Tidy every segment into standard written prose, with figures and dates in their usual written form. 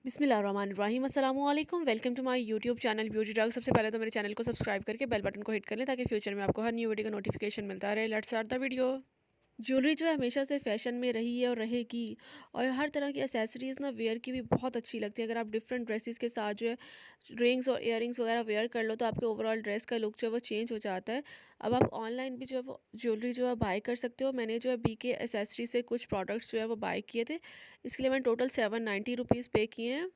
बिस्मिल्लाहिर्रहमानिर्रहीम अस्सलाम वालेकुम। Welcome to my YouTube channel beauty drugs. सबसे पहले तो मेरे चैनल को सब्सक्राइब करके बेल बटन को हिट कर लें ताकि फ्यूचर में आपको हर न्यू वीडियो का नोटिफिकेशन मिलता रहे। Let's start the video. Jewellery जो है हमेशा से फ़ैशन में रही है और रहेगी, और हर तरह की एसेसरीज़ ना वेयर की भी बहुत अच्छी लगती है। अगर आप डिफरेंट ड्रेसेस के साथ जो है रिंग्स और इयररिंग्स वगैरह वेयर कर लो तो आपके ओवरऑल ड्रेस का लुक जो है वो चेंज हो जाता है। अब आप ऑनलाइन भी जो है वो ज्वेलरी जो है बाय कर सकते हो। मैंने जो है बीके एसेसरी से कुछ प्रोडक्ट्स जो है वो बाय किए थे। इसके लिए मैंने टोटल 790 रुपीज़ पे किए हैं।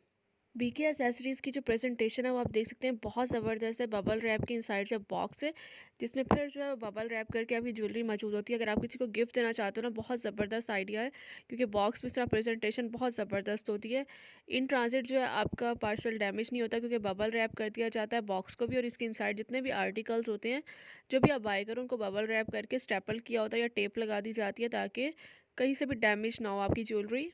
बीके एसेसरीज़ की जो प्रेजेंटेशन है वो आप देख सकते हैं, बहुत ज़बरदस्त है। बबल रैप के इनसाइड जो बॉक्स है जिसमें फिर जो है बबल रैप करके आपकी ज्वेलरी मौजूद होती है। अगर आप किसी को गिफ्ट देना चाहते हो ना, बहुत ज़बरदस्त आइडिया है क्योंकि बॉक्स में इस तरह प्रेजेंटेशन बहुत ज़बरदस्त होती है। इन ट्रांजिट जो है आपका पार्सल डैमेज नहीं होता क्योंकि बबल रैप कर दिया जाता है बॉक्स को भी, और इसके इनसाइड जितने भी आर्टिकल्स होते हैं जो भी आप बाय करो उनको बबल रैप करके स्टेपल किया होता है या टेप लगा दी जाती है ताकि कहीं से भी डैमेज ना हो आपकी ज्वेलरी।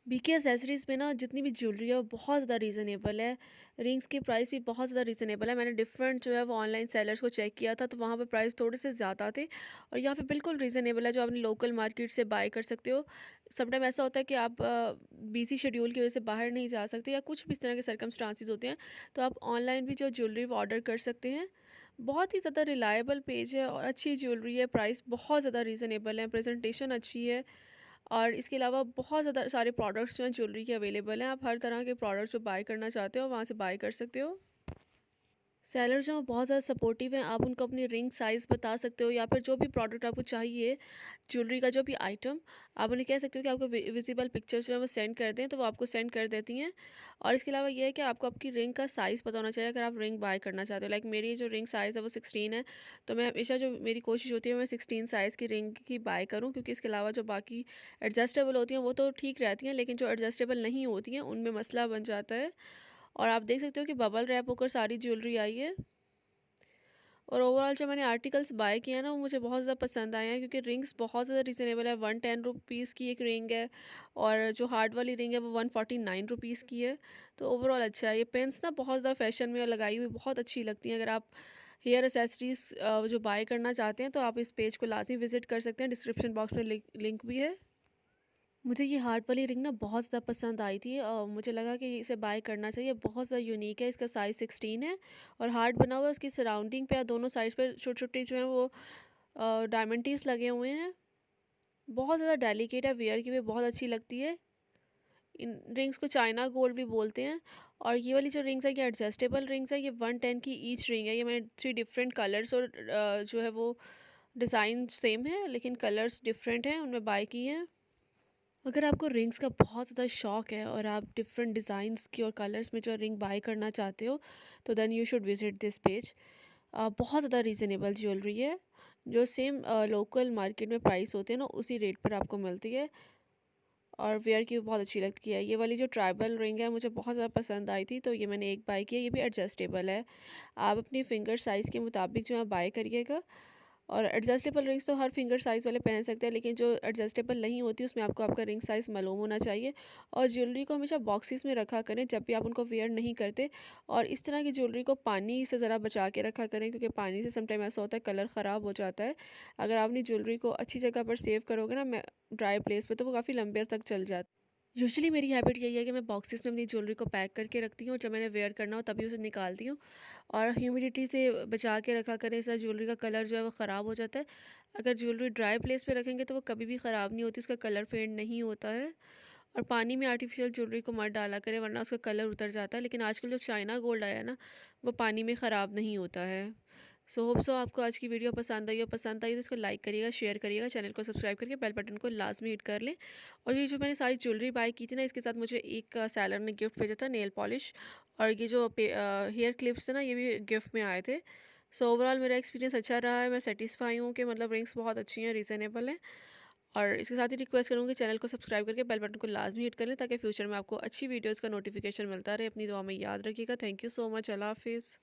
बीके एसेसरीज़ में ना जितनी भी ज्वेलरी है वो बहुत ज़्यादा रीज़नेबल है। रिंग्स की प्राइस भी बहुत ज़्यादा रीज़नेबल है। मैंने डिफरेंट जो है वो ऑनलाइन सेलर्स को चेक किया था तो वहाँ पे प्राइस थोड़े से ज़्यादा थे, और यहाँ पे बिल्कुल रीज़नेबल है जो आपने लोकल मार्केट से बाय कर सकते हो। समटाइम ऐसा होता है कि आप बिजी शेड्यूल की वजह से बाहर नहीं जा सकते या कुछ भी इस तरह के सर्कमस्टांसिस होते हैं, तो आप ऑनलाइन भी जो ज्वेलरी वो ऑर्डर कर सकते हैं। बहुत ही ज़्यादा रिलायबल पेज है और अच्छी ज्वेलरी है, प्राइस बहुत ज़्यादा रीज़नेबल है, प्रेजेंटेशन अच्छी है, और इसके अलावा बहुत ज़्यादा सारे प्रोडक्ट्स जो हैं ज्वेलरी के अवेलेबल हैं। आप हर तरह के प्रोडक्ट्स जो बाय करना चाहते हो वहाँ से बाय कर सकते हो। सेलर जो हैं बहुत ज़्यादा सपोर्टिव हैं। आप उनको अपनी रिंग साइज़ बता सकते हो या फिर जो भी प्रोडक्ट आपको चाहिए, ज्वेलरी का जो भी आइटम, आप उन्हें कह सकते हो कि आपको विजिबल पिक्चर्स जो है वो सेंड कर दें तो वो आपको सेंड कर देती हैं। और इसके अलावा ये है कि आपको आपकी रिंग का साइज़ पता होना चाहिए अगर आप रिंग बाय करना चाहते हो। लाइक मेरी जो रिंग साइज़ है वो 16 है, तो मैं हमेशा जो मेरी कोशिश होती है मैं 16 साइज़ की रिंग की बाय करूँ, क्योंकि इसके अलावा जो बाकी एडजस्टेबल होती हैं वो तो ठीक रहती हैं, लेकिन जो एडजस्टेबल नहीं होती हैं उनमें मसला बन जाता है। और आप देख सकते हो कि बबल रैप होकर सारी ज्वेलरी आई है। और ओवरऑल जो मैंने आर्टिकल्स बाय किए हैं ना वो मुझे बहुत ज़्यादा पसंद आए हैं क्योंकि रिंग्स बहुत ज़्यादा रिजनेबल है। 110 रुपीज़ की एक रिंग है, और जो हार्ड वाली रिंग है वो 149 रुपीज़ की है। तो ओवरऑल अच्छा है। ये पेन्स ना बहुत ज़्यादा फैशन में और लगाई हुई बहुत अच्छी लगती हैं। अगर आप हेयर एसेसरीज़ जो बाय करना चाहते हैं तो आप इस पेज को लाजमी विज़िट कर सकते हैं। डिस्क्रिप्शन बॉक्स में लिंक भी है। मुझे ये हार्ट वाली रिंग ना बहुत ज़्यादा पसंद आई थी, मुझे लगा कि इसे बाय करना चाहिए। बहुत ज़्यादा यूनिक है, इसका साइज़ 16 है और हार्ट बना हुआ है। उसकी सराउंडिंग पे दोनों साइड्स पे छोटे छोटे जो हैं वो डायमंड टीज लगे हुए हैं। बहुत ज़्यादा डेलिकेट है, वेयर की भी बहुत अच्छी लगती है। इन रिंग्स को चाइना गोल्ड भी बोलते हैं। और ये वाली जो रिंग्स है ये एडजस्टेबल रिंग्स है। ये 110 की ईच रिंग है। ये मैंने 3 डिफरेंट कलर्स और जो है वो डिज़ाइन सेम है लेकिन कलर्स डिफरेंट हैं उनमें बाय की हैं। अगर आपको रिंग्स का बहुत ज़्यादा शौक है और आप डिफरेंट डिज़ाइंस की और कलर्स में जो रिंग बाय करना चाहते हो तो then you should visit this page. बहुत ज़्यादा रीज़नेबल ज्वेलरी है, जो सेम लोकल मार्केट में प्राइस होते हैं ना उसी रेट पर आपको मिलती है, और वेयर की भी बहुत अच्छी लगती है। ये वाली जो ट्राइबल रिंग है मुझे बहुत ज़्यादा पसंद आई थी तो ये मैंने एक बाय की है। ये भी एडजस्टेबल है, आप अपनी फिंगर साइज़ के मुताबिक जो है बाय करिएगा। और एडजस्टेबल रिंग्स तो हर फिंगर साइज़ वाले पहन सकते हैं, लेकिन जो एडजस्टेबल नहीं होती उसमें आपको आपका रिंग साइज़ मालूम होना चाहिए। और ज्वेलरी को हमेशा बॉक्सेस में रखा करें जब भी आप उनको वेयर नहीं करते। और इस तरह की ज्वेलरी को पानी से ज़रा बचा के रखा करें क्योंकि पानी से समटाइम ऐसा होता है कलर ख़राब हो जाता है। अगर आप अपनी ज्वेलरी को अच्छी जगह पर सेव करोगे ना, ड्राई प्लेस पे, तो वो काफ़ी लंबे तक चल जाती है। यूजुअली मेरी हैबिट यही है कि मैं बॉक्सेस में अपनी ज्वेलरी को पैक करके रखती हूँ और जब मैंने वेयर करना हो तभी उसे निकालती हूँ। और ह्यूमिडिटी से बचा के रखा करें, इससे ज्वेलरी का कलर जो है वो ख़राब हो जाता है। अगर ज्वेलरी ड्राई प्लेस पे रखेंगे तो वो कभी भी ख़राब नहीं होती, उसका कलर फेड नहीं होता है। और पानी में आर्टिफिशियल ज्वेलरी को मत डाला करें वरना उसका कलर उतर जाता है। लेकिन आजकल जो चाइना गोल्ड आया है ना, वो पानी में ख़राब नहीं होता है। सो होप सो आपको आज की वीडियो पसंद आई हो। पसंद आई तो इसको लाइक करिएगा, शेयर करिएगा, चैनल को सब्सक्राइब करके बेल बटन को लाजमी हिट कर लें। और ये जो मैंने सारी ज्वेलरी बाय की थी ना, इसके साथ मुझे एक सेलर ने गिफ्ट भेजा था, नेल पॉलिश। और ये जो हेयर क्लिप्स थे ना, ये भी गिफ्ट में आए थे। सो ओवरऑल मेरा एक्सपीरियंस अच्छा रहा है। मैं सेटिस्फाई हूँ कि मतलब रिंग्स बहुत अच्छी हैं, रीज़नेबल हैं। और इसके साथ ही रिक्वेस्ट करूँगी चैनल को सब्सक्राइब करके बेल बटन को लाजमी हिट कर लें ताकि फ्यूचर में आपको अच्छी वीडियोज़ का नोटिफिकेशन मिलता रहे। अपनी दुआ में याद रखिएगा। Thank you so much. Allah हाफिज़।